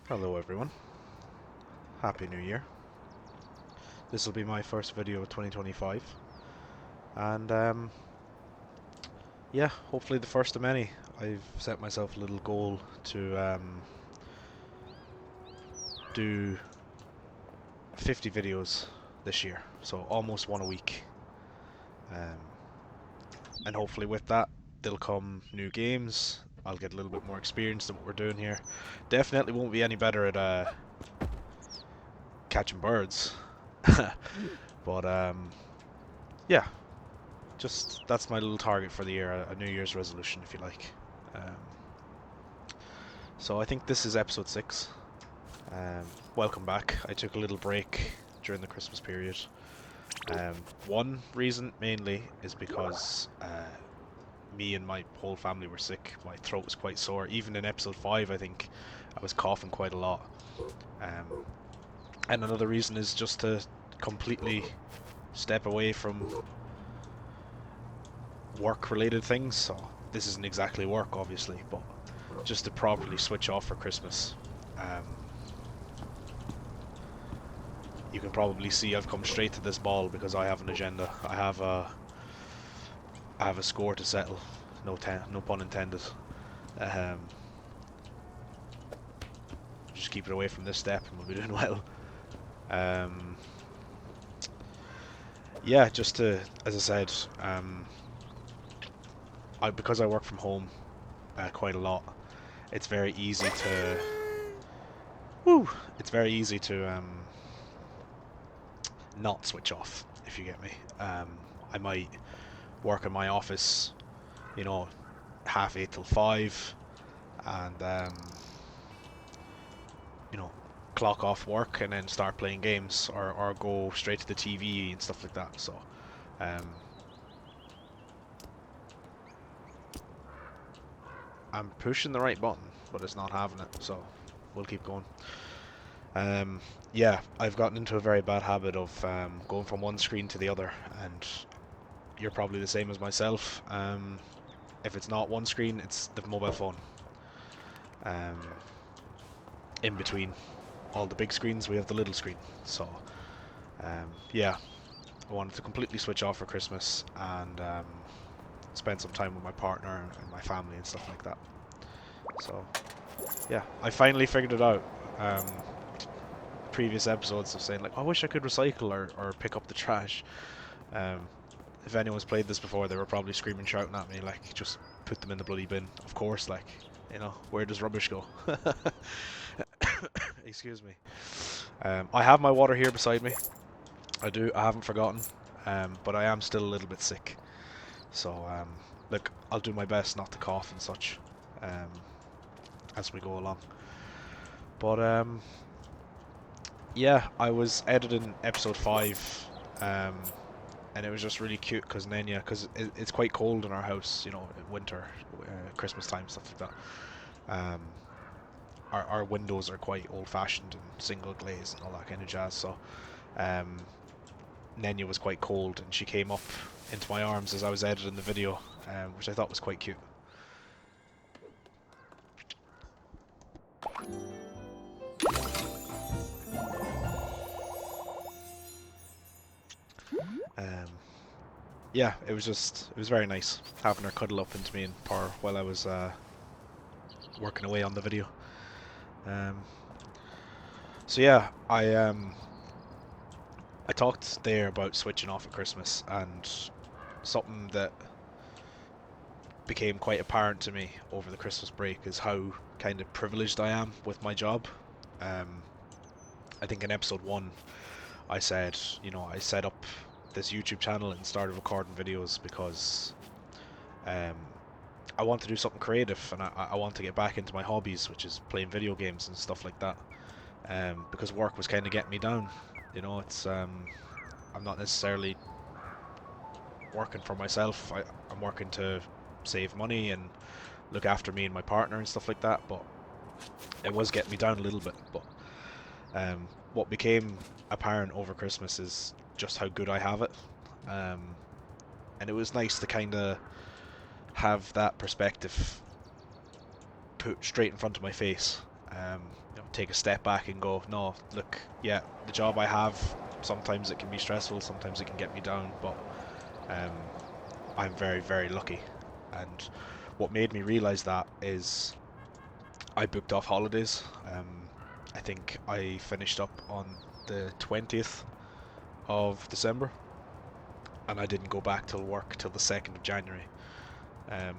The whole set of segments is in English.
Hello everyone, Happy New Year. This will be my first video of 2025 and yeah, hopefully the first of many. I've set myself a little goal to do 50 videos this year, so almost one a week. Um, and hopefully with that there'll come new games. I'll get a little bit more experience than what we're doing here. Definitely won't be any better at catching birds. But yeah, just that's my little target for the year, a New Year's resolution, if you like. Um, so I think this is episode 6. Um, Welcome back. I took a little break during the Christmas period. One reason mainly is because me and my whole family were sick. My throat was quite sore. Even in episode 5, I think I was coughing quite a lot. Um, and another reason is just to completely step away from work-related things. So this isn't exactly work, obviously, but just to properly switch off for Christmas. Um, you can probably see I've come straight to this ball because I have an agenda. I have a score to settle. No pun intended. Um, just keep it away from this step and we'll be doing well. Um, yeah, just to, as I said, because I work from home quite a lot, it's very easy to. Woo! It's very easy to not switch off, if you get me. I might work in my office, you know, 8:30 till 5, and you know, clock off work and then start playing games, or go straight to the TV and stuff like that. So, um, I'm pushing the right button, but it's not having it. So, we'll keep going. Yeah, I've gotten into a very bad habit of going from one screen to the other, and you're probably the same as myself. If it's not one screen, it's the mobile phone. Um, in between all the big screens, we have the little screen. So, yeah, I wanted to completely switch off for Christmas and spend some time with my partner and my family and stuff like that. So, yeah, I finally figured it out. Previous episodes of saying like, I wish I could recycle or pick up the trash. Um, if anyone's played this before, they were probably screaming, shouting at me like, just put them in the bloody bin. Of course, like, where does rubbish go? Excuse me. I have my water here beside me. I do. I haven't forgotten. But I am still a little bit sick. So, look, I'll do my best not to cough and such um, as we go along. But, yeah, I was editing episode 5, and it was just really cute because Nenya, because it's quite cold in our house, winter, Christmas time, stuff like that. Um, our windows are quite old-fashioned and single glazed and all that kind of jazz. So, um, Nenya was quite cold, and she came up into my arms as I was editing the video, which I thought was quite cute. Um, yeah, it was very nice having her cuddle up into me and purr while I was working away on the video. Um, so yeah, I talked there about switching off at Christmas, and something that became quite apparent to me over the Christmas break is how kind of privileged I am with my job. Um, I think in episode 1, I said, I set up this YouTube channel and started recording videos because um, I want to do something creative, and I want to get back into my hobbies, which is playing video games and stuff like that. Because work was kind of getting me down. It's I'm not necessarily working for myself. I'm working to save money and look after me and my partner and stuff like that. But it was getting me down a little bit. But what became apparent over Christmas is just how good I have it. And it was nice to kind of have that perspective put straight in front of my face. take a step back and go, no, look, yeah, the job I have, sometimes it can be stressful, sometimes it can get me down, but um, I'm very, very lucky. And what made me realize that is I booked off holidays. I think I finished up on the 20th of December, and I didn't go back till work till the 2nd of January. Um,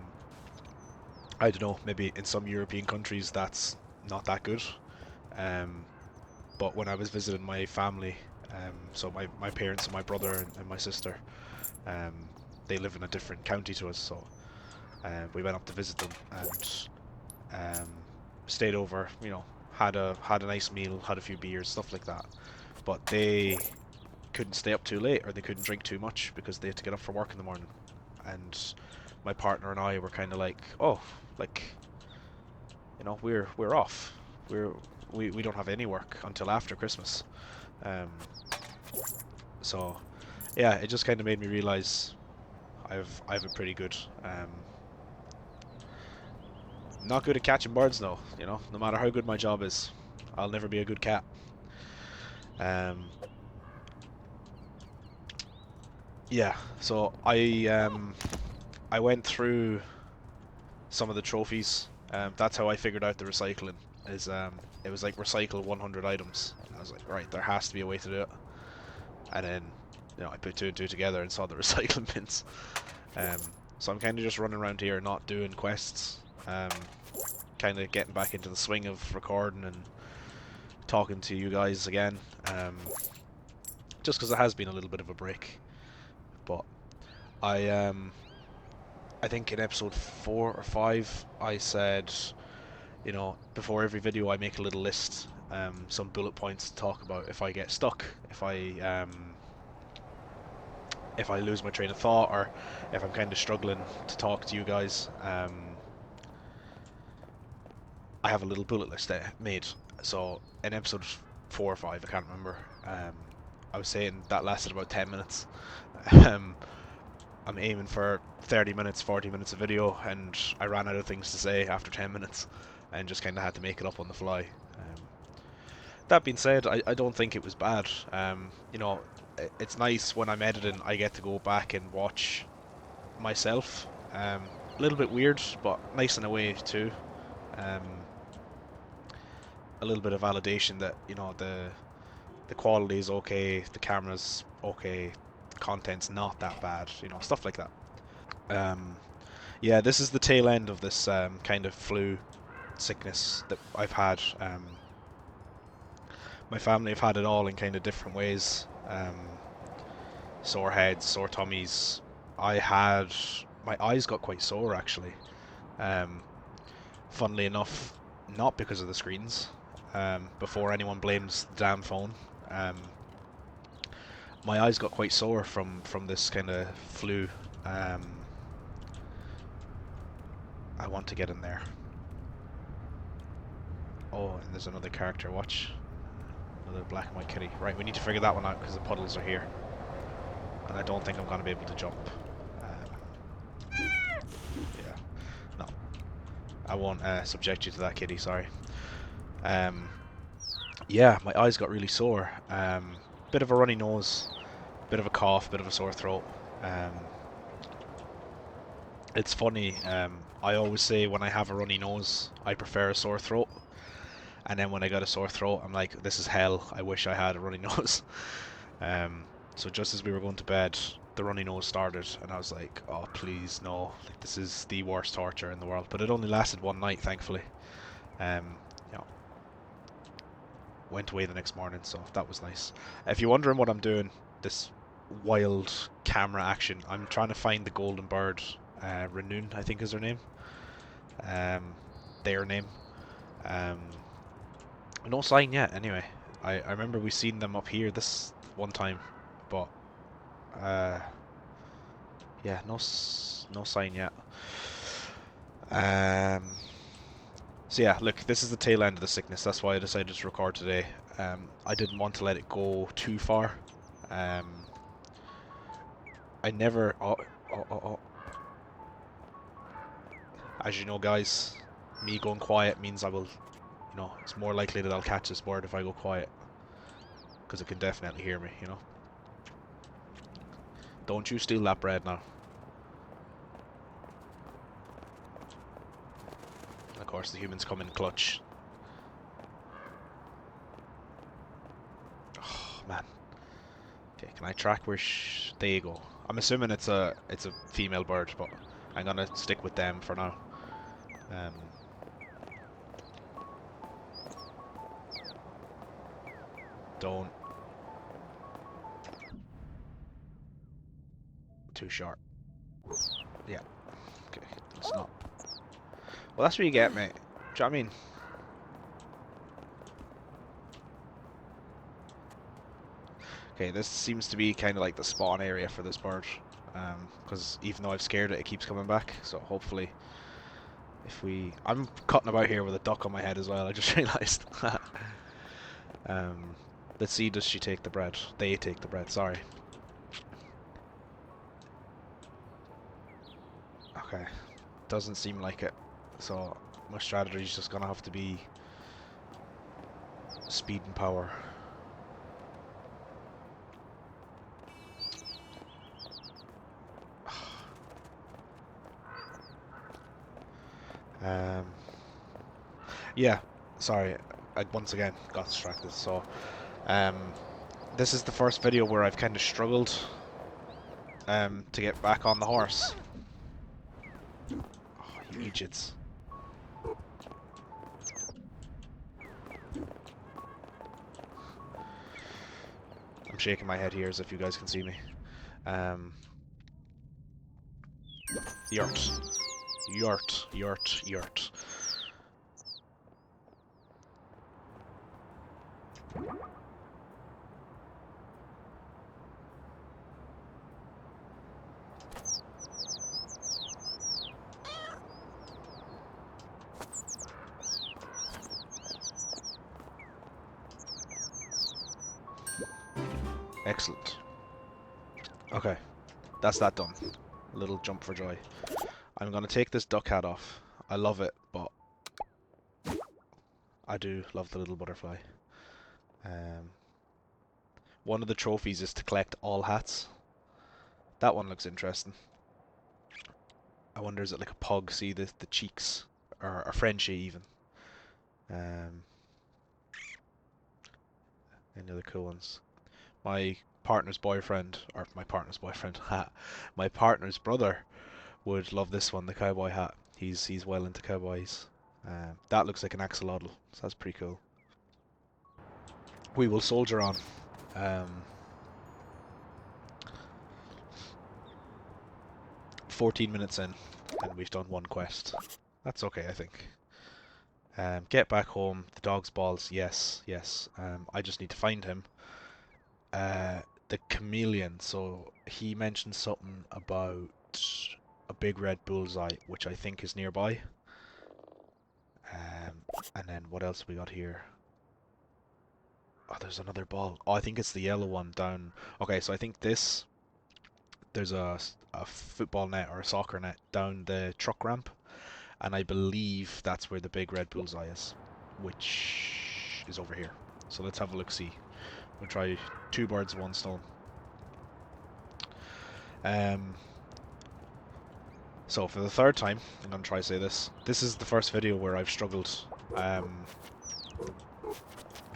I don't know, maybe in some European countries that's not that good. Um, but when I was visiting my family, so my parents and my brother and my sister, um, they live in a different county to us, so we went up to visit them and stayed over, had a nice meal, had a few beers, stuff like that. But they couldn't stay up too late, or they couldn't drink too much because they had to get up for work in the morning. And my partner and I were kind of like, oh, like, we're off. We don't have any work until after Christmas. Um, so yeah, it just kind of made me realize I've a pretty good not good at catching birds though. No matter how good my job is, I'll never be a good cat. Um, yeah, so I went through some of the trophies. That's how I figured out the recycling. Is it was like recycle 100 items. And I was like, right, there has to be a way to do it. And then I put two and two together and saw the recycling bins. Um, so I'm kind of just running around here, not doing quests. Kind of getting back into the swing of recording and talking to you guys again. Just because it has been a little bit of a break. But I I think in episode 4 or 5 I said, before every video I make a little list, some bullet points to talk about if I get stuck, if I lose my train of thought, or if I'm kind of struggling to talk to you guys. I have a little bullet list made. So in episode 4 or 5, I can't remember. I was saying that lasted about 10 minutes. Um, I'm aiming for 30 minutes, 40 minutes of video, and I ran out of things to say after 10 minutes, and just kind of had to make it up on the fly. That being said, I don't think it was bad. It's nice when I'm editing, I get to go back and watch myself. A little bit weird, but nice in a way too. Um, a little bit of validation that the quality is okay, the camera's okay, the content's not that bad, stuff like that. Yeah, this is the tail end of this kind of flu sickness that I've had. My family have had it all in kind of different ways. Sore heads, sore tummies. My eyes got quite sore actually. Um, Funnily enough, not because of the screens. Before anyone blames the damn phone. My eyes got quite sore from this kind of flu. I want to get in there. Oh, and there's another character. Watch. Another black and white kitty. Right, we need to figure that one out because the puddles are here. And I don't think I'm going to be able to jump. Yeah. No. I won't subject you to that, kitty, sorry. Yeah, my eyes got really sore. Bit of a runny nose, bit of a cough, bit of a sore throat. It's funny, I always say when I have a runny nose, I prefer a sore throat. And then when I got a sore throat, I'm like, this is hell, I wish I had a runny nose. So just as we were going to bed, the runny nose started, and I was like, oh please, no, like, this is the worst torture in the world. But it only lasted one night, thankfully. Went away the next morning, so that was nice. If you're wondering what I'm doing, this wild camera action, I'm trying to find the golden bird. Renoon, I think is her name. Their name. No sign yet, anyway. I remember we seen them up here this one time, but yeah, no sign yet. So yeah, look, this is the tail end of the sickness. That's why I decided to record today. I didn't want to let it go too far. I never. Oh. As you know, guys, me going quiet means I will, you know, it's more likely that I'll catch this bird if I go quiet, because it can definitely hear me, you know. Don't you steal that bread now. Of course, the humans come in clutch. Oh man. Okay, can I track where there you go. I'm assuming it's a female bird, but I'm gonna stick with them for now. Don't. Too sharp. Yeah. Okay, let's not. Well, that's what you get, mate. Do you know what I mean? Okay, this seems to be kind of like the spawn area for this bird. Because even though I've scared it, it keeps coming back. So hopefully, if we... I'm cutting about here with a duck on my head as well, I just realised. Let's see, does she take the bread? They take the bread, sorry. Okay, doesn't seem like it. So my strategy is just gonna have to be speed and power. Yeah, sorry, I once again got distracted. So, this is the first video where I've kind of struggled to get back on the horse. Oh, you idiots. I'm shaking my head here as if you guys can see me. Yurt. Yurt. Yurt. Yurt. Excellent. Okay, that's that done. A little jump for joy. I'm gonna take this duck hat off. I love it, but I do love the little butterfly. One of the trophies is to collect all hats. That one looks interesting. I wonder, is it like a pug? See the cheeks, or a Frenchie even. Any other cool ones? My partner's boyfriend, or my partner's boyfriend, my partner's brother would love this one, the cowboy hat. He's well into cowboys. That looks like an axolotl, so that's pretty cool. We will soldier on. 14 minutes in, and we've done one quest. That's okay, I think. Get back home. The dog's balls. Yes, yes. I just need to find him. The chameleon. So he mentioned something about a big red bullseye, which I think is nearby. And then what else we got here? Oh, there's another ball. Oh, I think it's the yellow one down. Okay, so I think this... There's a football net or a soccer net down the truck ramp. And I believe that's where the big red bullseye is, which is over here. So let's have a look-see. We'll try 2 birds, 1 stone. So for the 3rd time, I'm going to try to say this. This is the first video where I've struggled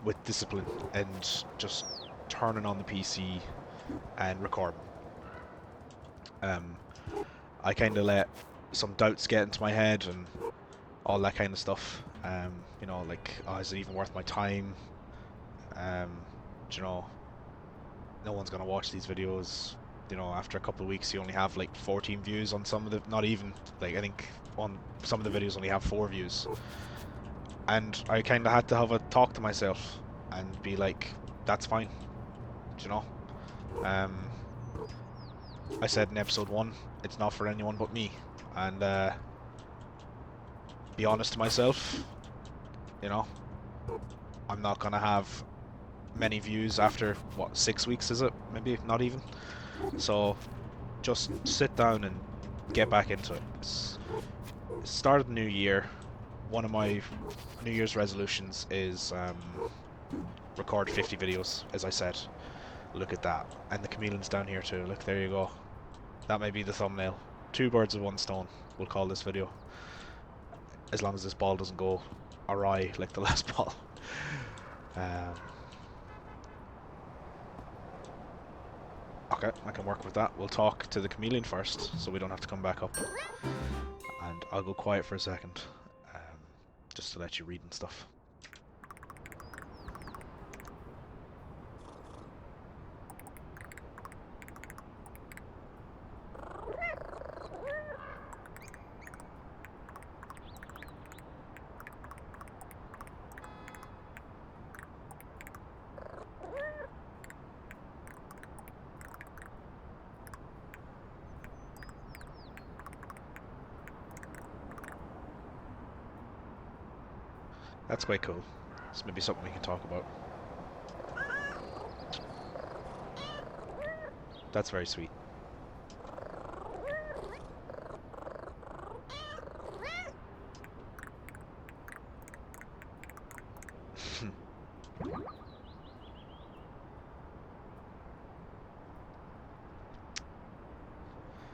with discipline and just turning on the PC and recording. I kind of let some doubts get into my head and all that kind of stuff. You know, like, oh, is it even worth my time? You know, no one's gonna watch these videos. You know, after a couple of weeks, you only have like 14 views on some of the, not even, like, I think on some of the videos only have 4 views. And I kind of had to have a talk to myself and be like, that's fine. You know, I said in episode 1, it's not for anyone but me. And be honest to myself, you know, I'm not gonna have many views after, what, 6 weeks is it? Maybe not even. So just sit down and get back into it. It's start of the new year. one of my New Year's resolutions is record 50 videos, as I said. Look at that. And the chameleon's down here too. Look, there you go. That may be the thumbnail. Two birds with one stone, we'll call this video. As long as this ball doesn't go awry like the last ball. Okay, I can work with that. We'll talk to the chameleon first, so we don't have to come back up. And I'll go quiet for a second, just to let you read and stuff. That's quite cool. It's maybe something we can talk about. That's very sweet.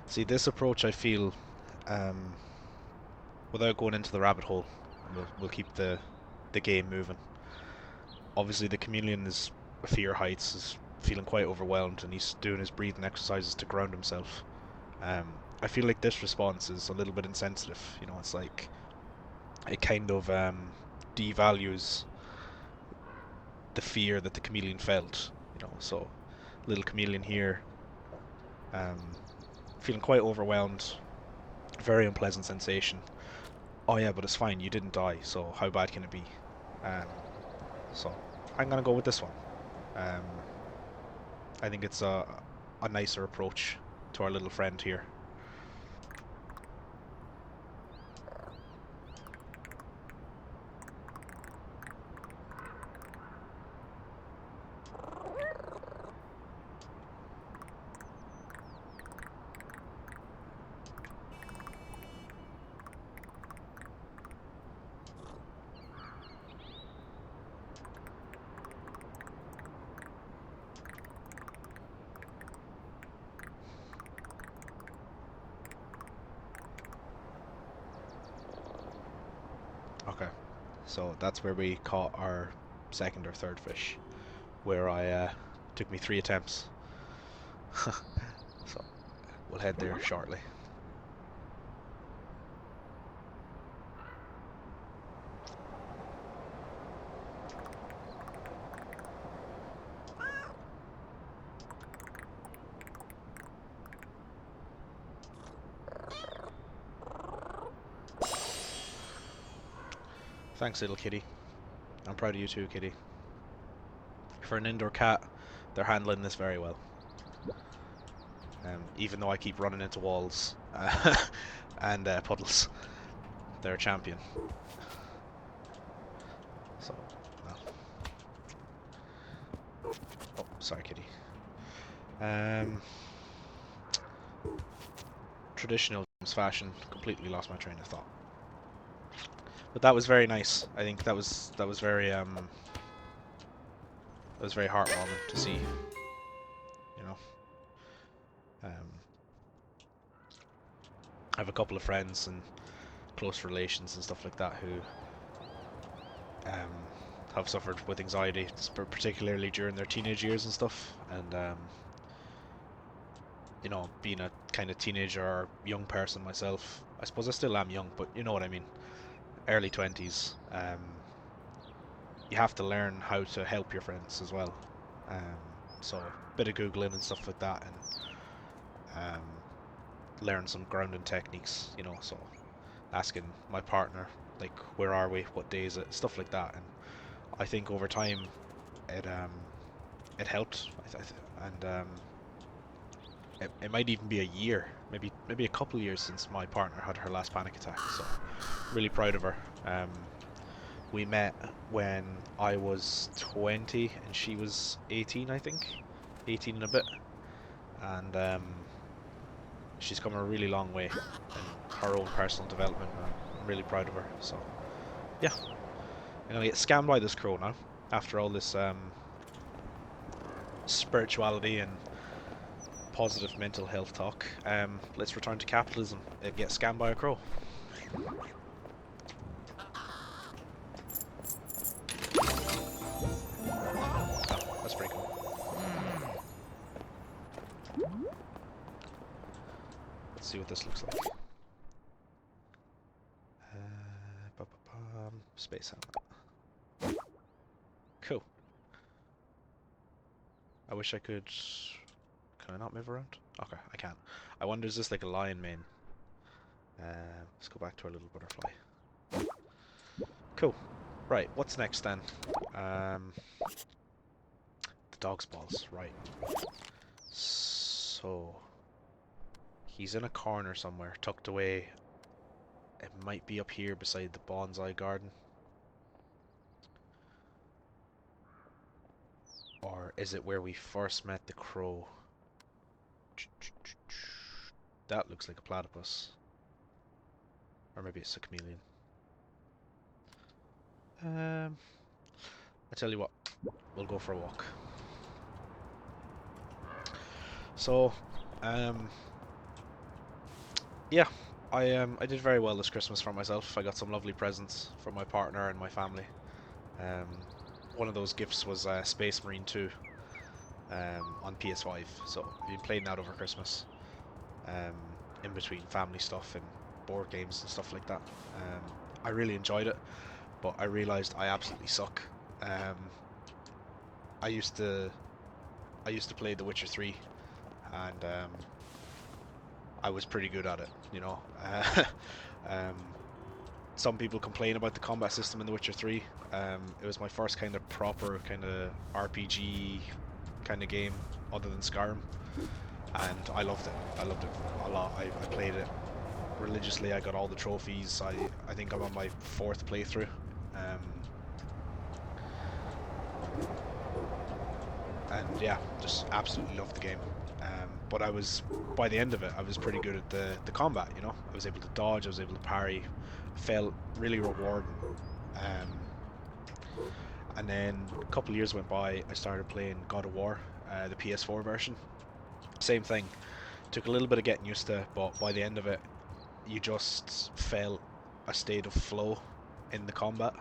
See, this approach I feel, without going into the rabbit hole, we'll keep the game moving. Obviously the chameleon is a fear of heights, is feeling quite overwhelmed, and he's doing his breathing exercises to ground himself. I feel like this response is a little bit insensitive, you know, it's like it kind of devalues the fear that the chameleon felt, you know. So little chameleon here, feeling quite overwhelmed, very unpleasant sensation. Oh yeah, but it's fine, you didn't die, so how bad can it be? So I'm gonna go with this one. I think it's a nicer approach to our little friend here. Okay, so that's where we caught our second or third fish, where I took me 3 attempts. So we'll head there shortly. Thanks, little kitty. I'm proud of you too, kitty. For an indoor cat, they're handling this very well. Even though I keep running into walls and puddles, they're a champion. So, oh, sorry, kitty. Traditional fashion, completely lost my train of thought. But that was very nice. I think that was very heartwarming to see. You know, I have a couple of friends and close relations and stuff like that who have suffered with anxiety, particularly during their teenage years and stuff. And you know, being a kind of teenager or young person myself, I suppose I still am young, but you know what I mean. Early 20s, you have to learn how to help your friends as well. So a bit of googling and stuff like that, and learn some grounding techniques, you know. So asking my partner, like, where are we, what day is it, stuff like that. And I think over time it helped, and it might even be a year, maybe a couple of years since my partner had her last panic attack. So really proud of her. We met when I was 20 and she was 18, I think, 18 and a bit, and she's come a really long way in her own personal development. I'm really proud of her. So yeah, I'm gonna get scammed by this crow now. After all this spirituality and positive mental health talk, let's return to capitalism and get scammed by a crow. Oh, that's pretty cool. Let's see what this looks like. Space helmet. Cool. I wish I could... Can I not move around? Okay, I can. I wonder, is this like a lion mane? Let's go back to our little butterfly. Cool. Right, what's next then? The dog's balls, right. So... He's in a corner somewhere, tucked away. It might be up here beside the bonsai garden. Or is it where we first met the crow? That looks like a platypus. Or maybe it's a chameleon. I tell you what, we'll go for a walk. So, yeah, I did very well this Christmas for myself. I got some lovely presents from my partner and my family. One of those gifts was Space Marine 2 on PS5. So I've been playing that over Christmas, in between family stuff and board games and stuff like that. I really enjoyed it, but I realized I absolutely suck. I used to play The Witcher 3, and I was pretty good at it, you know. Some people complain about the combat system in The Witcher 3. It was my first kind of proper kind of RPG kind of game other than Skyrim, and I loved it. I loved it a lot. I played it religiously. I got all the trophies. I think I'm on my 4th playthrough. And yeah, just absolutely loved the game. But by the end of it, I was pretty good at the combat, you know. I was able to dodge, I was able to parry. Felt really rewarding. And then a couple of years went by, I started playing God of War, the PS4 version. Same thing. Took a little bit of getting used to, but by the end of it, you just felt a state of flow in the combat,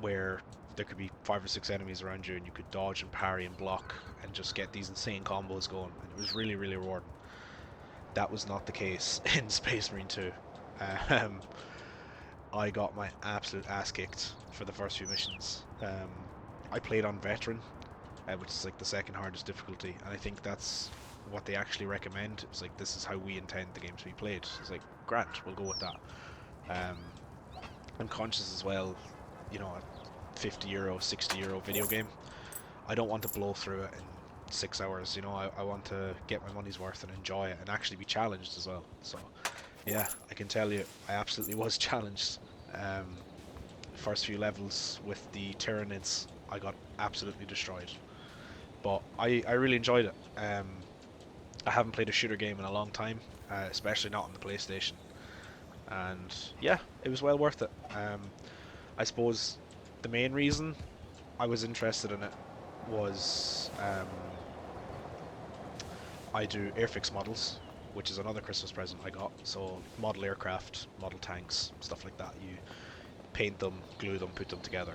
where there could be 5 or 6 enemies around you and you could dodge and parry and block and just get these insane combos going, and it was really, really rewarding. That was not the case in Space Marine 2. I got my absolute ass kicked for the first few missions. I played on Veteran, which is like the 2nd hardest difficulty, and I think that's what they actually recommend. It's like, this is how we intend the game to be played. It's like, grant, we'll go with that. I'm conscious as well, you know, a €50, €60 video game, I don't want to blow through it in 6 hours, you know. I want to get my money's worth and enjoy it and actually be challenged as well. So yeah, I can tell you, I absolutely was challenged. First few levels with the Tyranids, I got absolutely destroyed. But I really enjoyed it. I haven't played a shooter game in a long time, especially not on the PlayStation. And yeah, it was well worth it. I suppose the main reason I was interested in it was I do airfix models, which is another Christmas present I got. So model aircraft, model tanks, stuff like that. You paint them, glue them, put them together,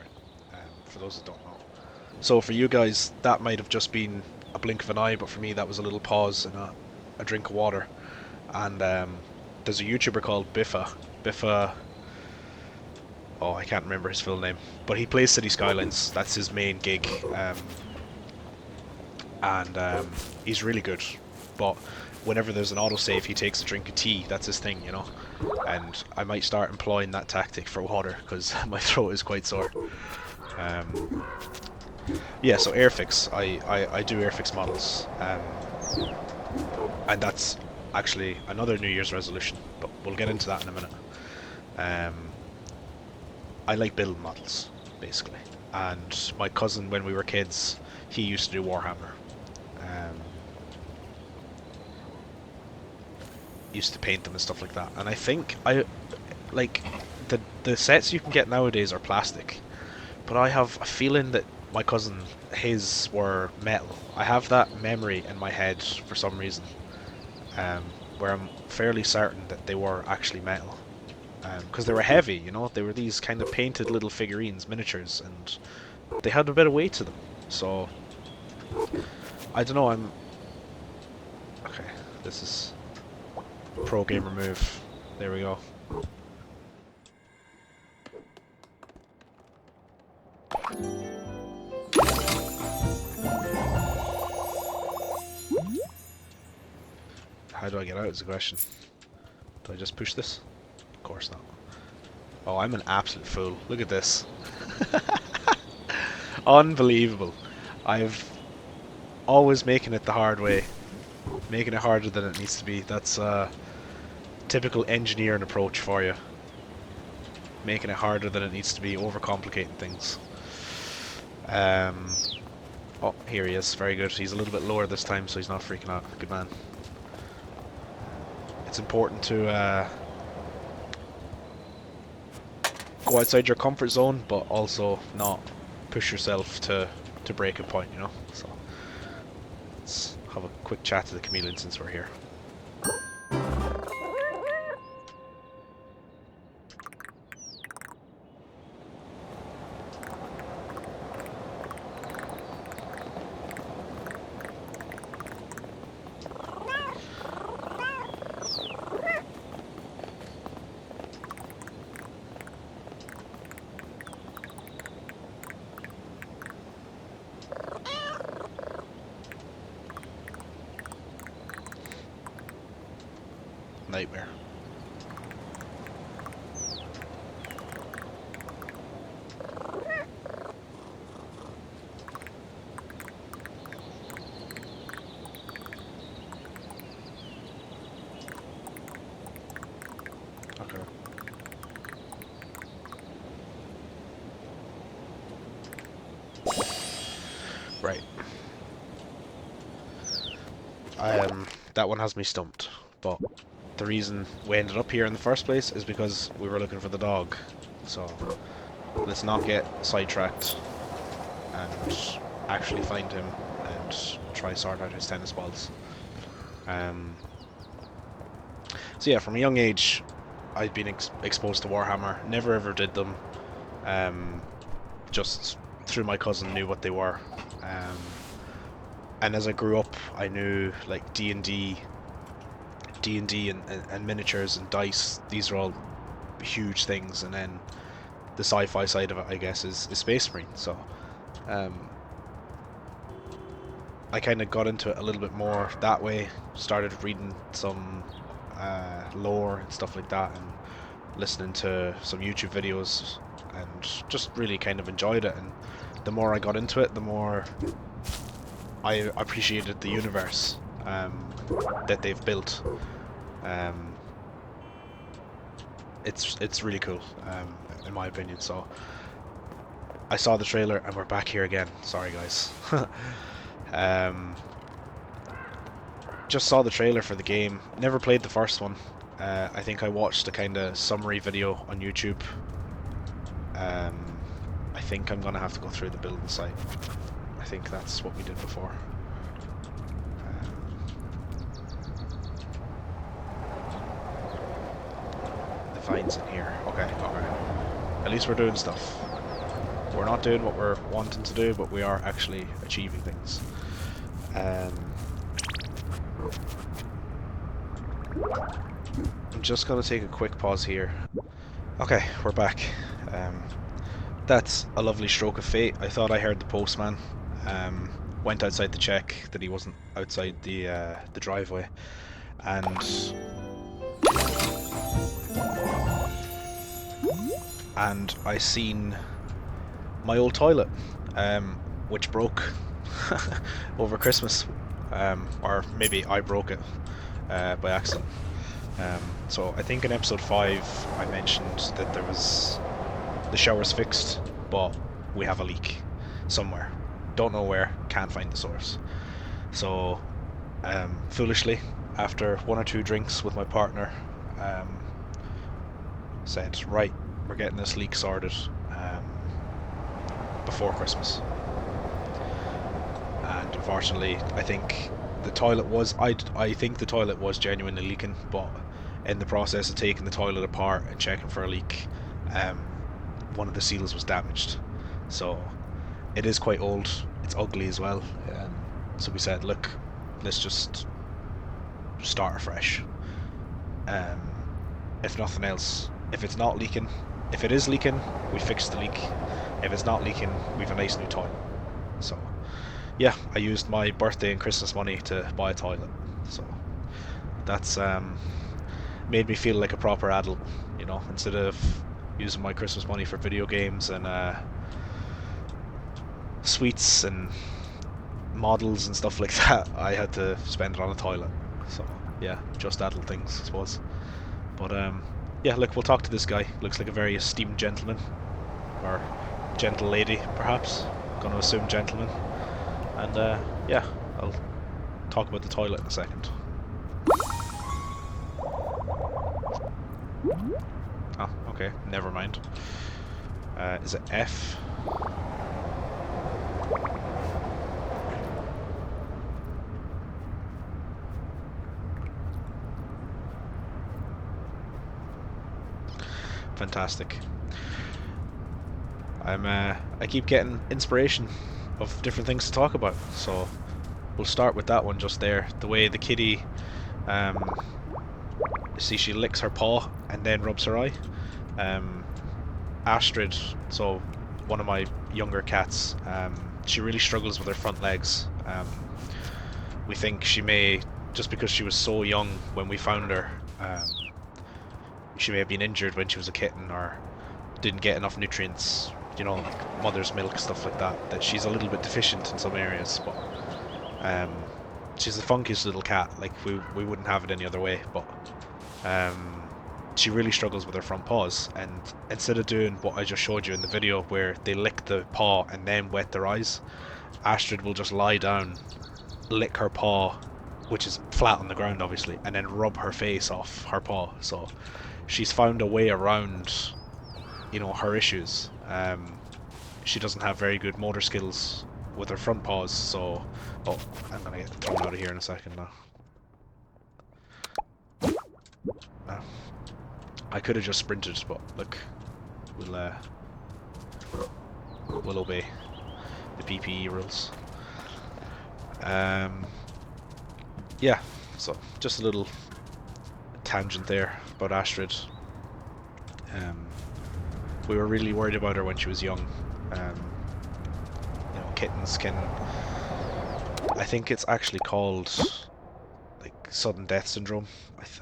for those that don't know. So for you guys, that might have just been a blink of an eye, but for me that was a little pause and a drink of water. And there's a YouTuber called Biffa, oh, I can't remember his full name, but he plays City Skylines. That's his main gig, and he's really good. But whenever there's an autosave, he takes a drink of tea. That's his thing, you know. And I might start employing that tactic for water, because my throat is quite sore. Yeah, so airfix. I do airfix models, and that's actually another New Year's resolution, but we'll get into that in a minute. I like building models, basically. And my cousin, when we were kids, he used to do Warhammer. Used to paint them and stuff like that. And I think the sets you can get nowadays are plastic, but I have a feeling that my cousin, his were metal. I have that memory in my head for some reason, where I'm fairly certain that they were actually metal. Because they were heavy, you know, they were these kind of painted little figurines, miniatures, and they had a bit of weight to them. So, I don't know, okay, this is pro gamer move. There we go. How do I get out is the question. Do I just push this? Of course not. Oh, I'm an absolute fool. Look at this. Unbelievable. I've always making it the hard way. Making it harder than it needs to be. That's typical engineering approach for you. Making it harder than it needs to be, overcomplicating things. Oh, here he is. Very good. He's a little bit lower this time, so he's not freaking out. Good man. It's important to go outside your comfort zone, but also not push yourself to breaking point, you know? So let's have a quick chat to the chameleon since we're here. Nightmare. Okay. Right. That one has me stumped, but the reason we ended up here in the first place is because we were looking for the dog. So let's not get sidetracked and actually find him and try sort out his tennis balls. So yeah, from a young age I'd been exposed to Warhammer. Never ever did them. Just through my cousin knew what they were. And as I grew up I knew like D&D and miniatures and dice. These are all huge things, and then the sci-fi side of it, I guess, is Space Marine. So I kind of got into it a little bit more that way. Started reading some lore and stuff like that, and listening to some YouTube videos, and just really kind of enjoyed it. And the more I got into it, the more I appreciated the universe that they've built. It's really cool, in my opinion. So I saw the trailer and we're back here again. Sorry guys. Just saw the trailer for the game. Never played the first one. I think I watched a kind of summary video on YouTube. I think I'm gonna have to go through the building site. I think that's what we did before. The vines in here. Okay, okay. At least we're doing stuff. We're not doing what we're wanting to do, but we are actually achieving things. I'm just gonna take a quick pause here. Okay, we're back. That's a lovely stroke of fate. I thought I heard the postman. Went outside to check that he wasn't outside the driveway, and I seen my old toilet, which broke over Christmas, or maybe I broke it by accident. So I think in episode 5 I mentioned that the shower's fixed, but we have a leak somewhere. Don't know where, can't find the source. So foolishly, after 1 or 2 drinks with my partner, said, right, we're getting this leak sorted before Christmas. And unfortunately, I think the toilet was, I think the toilet was genuinely leaking, but in the process of taking the toilet apart and checking for a leak, one of the seals was damaged. So it is quite old, it's ugly as well. So we said, look, let's just start afresh. If nothing else, if it's not leaking, if it is leaking, we fix the leak. If it's not leaking, we've a nice new toilet. So yeah, I used my birthday and Christmas money to buy a toilet. So that's made me feel like a proper adult, you know, instead of using my Christmas money for video games and sweets and models and stuff like that. I had to spend it on a toilet. So yeah, just adult things, I suppose. But yeah, look, we'll talk to this guy. Looks like a very esteemed gentleman, or gentle lady, perhaps. Gonna assume gentleman. And yeah, I'll talk about the toilet in a second. Oh, okay, never mind. Is it F? Fantastic. I keep getting inspiration of different things to talk about, so we'll start with that one just there. The way the kitty, see, she licks her paw and then rubs her eye. Astrid, so one of my younger cats, she really struggles with her front legs. We think she may, just because she was so young when we found her, she may have been injured when she was a kitten or didn't get enough nutrients, you know, like mother's milk, stuff like that, that she's a little bit deficient in some areas, but she's the funkiest little cat. Like, we wouldn't have it any other way, but she really struggles with her front paws, and instead of doing what I just showed you in the video where they lick the paw and then wet their eyes, Astrid will just lie down, lick her paw, which is flat on the ground obviously, and then rub her face off her paw. So she's found a way around, you know, her issues. She doesn't have very good motor skills with her front paws, so... Oh, I'm gonna get thrown out of here in a second now. I could have just sprinted, but look, we'll obey the PPE rules. Yeah, so just a little tangent there about Astrid. We were really worried about her when she was young. You know, kittens can... I think it's actually called like sudden death syndrome.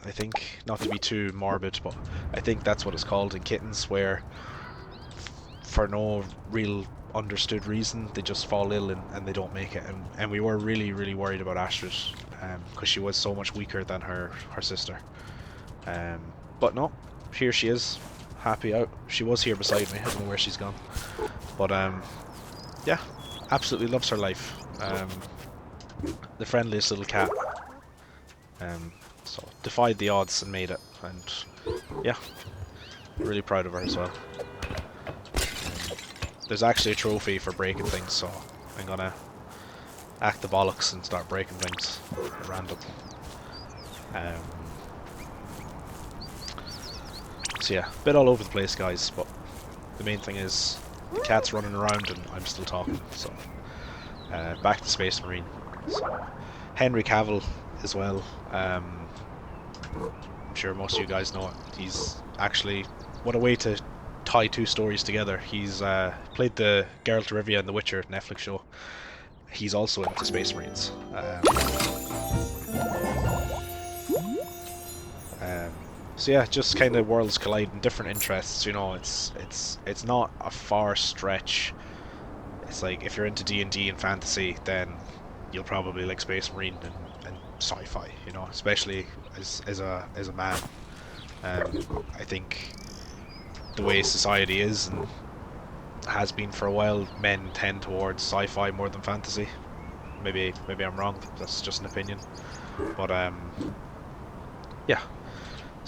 I think, not to be too morbid, but I think that's what it's called in kittens, where for no real understood reason they just fall ill and they don't make it. And we were really worried about Astrid, because she was so much weaker than her sister. But no, here she is, happy out. She was here beside me, I don't know where she's gone. But yeah, absolutely loves her life. The friendliest little cat. So defied the odds and made it, and yeah, really proud of her as well. There's actually a trophy for breaking things, so I'm gonna act the bollocks and start breaking things at random. So yeah, a bit all over the place, guys, but the main thing is the cat's running around and I'm still talking. So back to Space Marine. So Henry Cavill as well. I'm sure most of you guys know it. He's actually, what a way to tie two stories together. He's played the Geralt of Rivia in the Witcher Netflix show. He's also into Space Marines. So yeah, just kind of worlds collide in different interests. You know, it's not a far stretch. It's like if you're into D&D and fantasy, then you'll probably like Space Marine and sci-fi. You know, especially as a man. I think the way society is and has been for a while, men tend towards sci-fi more than fantasy. Maybe I'm wrong. That's just an opinion. But yeah.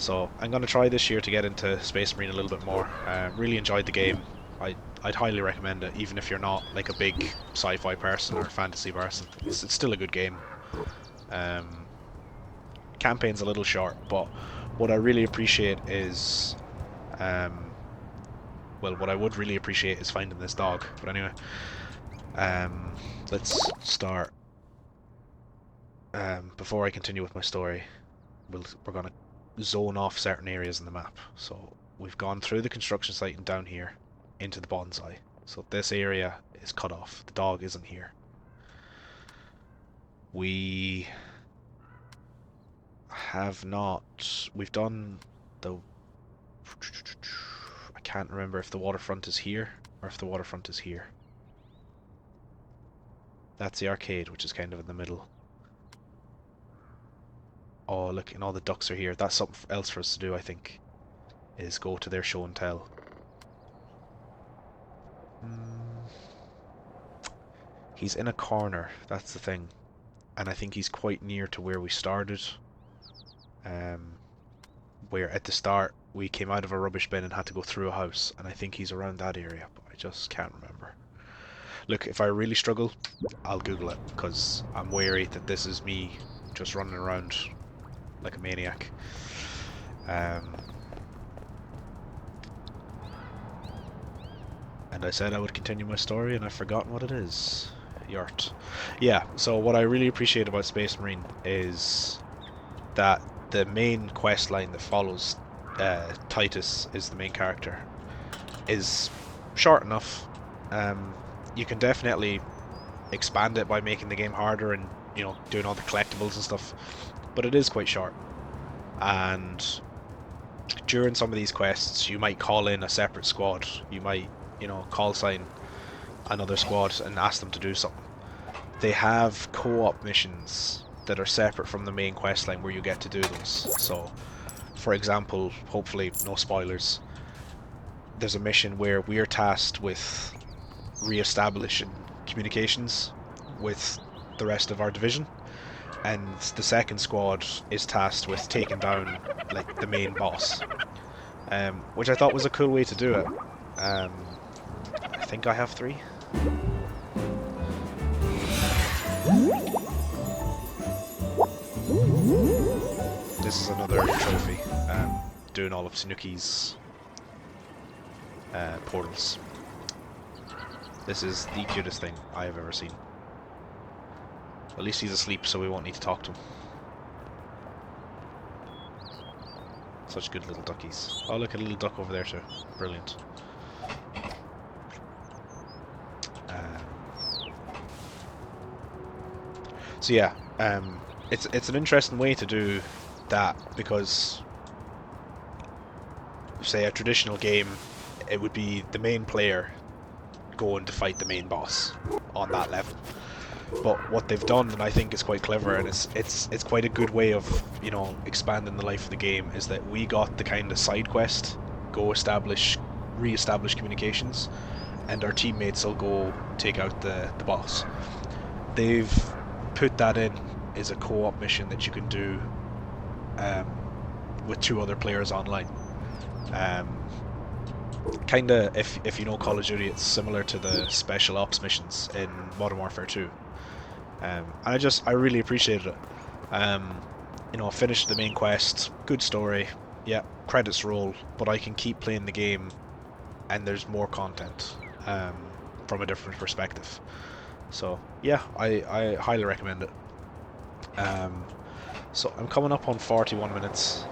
So I'm going to try this year to get into Space Marine a little bit more. Really enjoyed the game. I'd highly recommend it, even if you're not like a big sci-fi person or fantasy person. It's still a good game. Campaign's a little short, but what I really appreciate is, well, what I would really appreciate is finding this dog. But anyway, let's start. Before I continue with my story, we're gonna zone off certain areas in the map. So we've gone through the construction site and down here into the bonsai. So this area is cut off. The dog isn't here. We have not. We've done the. I can't remember if the waterfront is here or if the waterfront is here. That's the arcade, which is kind of in the middle. Oh, look, and all the ducks are here. That's something else for us to do, I think, is go to their show and tell. He's in a corner, that's the thing. And I think he's quite near to where we started. Where at the start we came out of a rubbish bin and had to go through a house, and I think he's around that area, but I just can't remember. Look, if I really struggle, I'll Google it, because I'm wary that this is me just running around like a maniac. And I said I would continue my story, and I've forgotten what it is. Yurt. Yeah, so what I really appreciate about Space Marine is that the main quest line that follows Titus is the main character is short enough. You can definitely expand it by making the game harder and, you know, doing all the collectibles and stuff, but it is quite short. And during some of these quests you might call in a separate squad. You might, you know, call sign another squad and ask them to do something. They have co-op missions that are separate from the main quest line where you get to do those. So, for example, hopefully no spoilers, there's a mission where we are tasked with re-establishing communications with the rest of our division, and the second squad is tasked with taking down like the main boss, which I thought was a cool way to do it. I think I have 3. This is another trophy, doing all of Sanuki's portals. This is the cutest thing I have ever seen. At least he's asleep, so we won't need to talk to him. Such good little duckies. Oh, look, a little duck over there too. Brilliant. So yeah, it's an interesting way to do that, because say a traditional game, it would be the main player going to fight the main boss on that level. But what they've done, and I think is quite clever, and it's quite a good way of, you know, expanding the life of the game, is that we got the kind of side quest, go re-establish communications, and our teammates will go take out the boss. They've put that in as a co-op mission that you can do with 2 other players online. Kinda, if you know Call of Duty, it's similar to the special ops missions in Modern Warfare 2. And I really appreciated it. You know, finished the main quest, good story, yeah, credits roll, but I can keep playing the game and there's more content from a different perspective. So yeah, I highly recommend it. So I'm coming up on 41 minutes.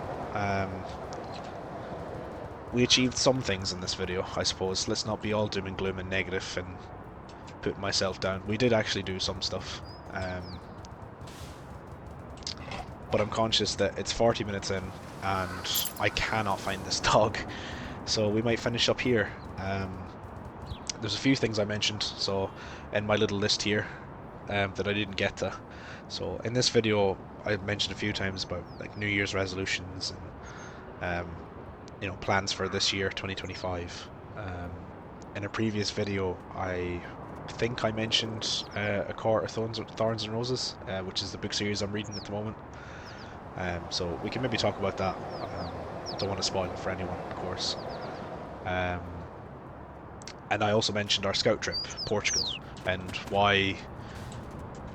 We achieved some things in this video, I suppose. Let's not be all doom and gloom and negative and put myself down. We did actually do some stuff. But I'm conscious that it's 40 minutes in and I cannot find this dog. So we might finish up here. There's a few things I mentioned so in my little list here that I didn't get to. So in this video I mentioned a few times about like New Year's resolutions and you know, plans for this year, 2025. In a previous video I think I mentioned A Court of Thorns and Roses, which is the book series I'm reading at the moment. So we can maybe talk about that. Don't want to spoil it for anyone, of course. And I also mentioned our scout trip, Portugal, and why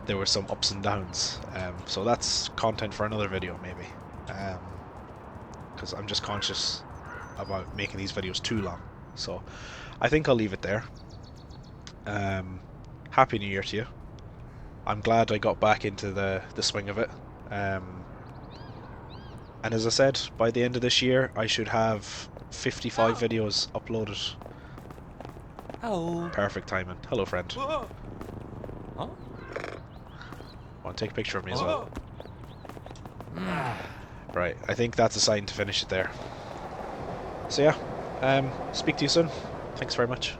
there were some ups and downs. So that's content for another video, maybe. Because I'm just conscious about making these videos too long. So I think I'll leave it there. Happy New Year to you. I'm glad I got back into the swing of it. And as I said, by the end of this year, I should have 55 videos uploaded. Hello. Perfect timing. Hello, friend. Huh? Want to take a picture of me as well? Right, I think that's a sign to finish it there. So yeah, speak to you soon. Thanks very much.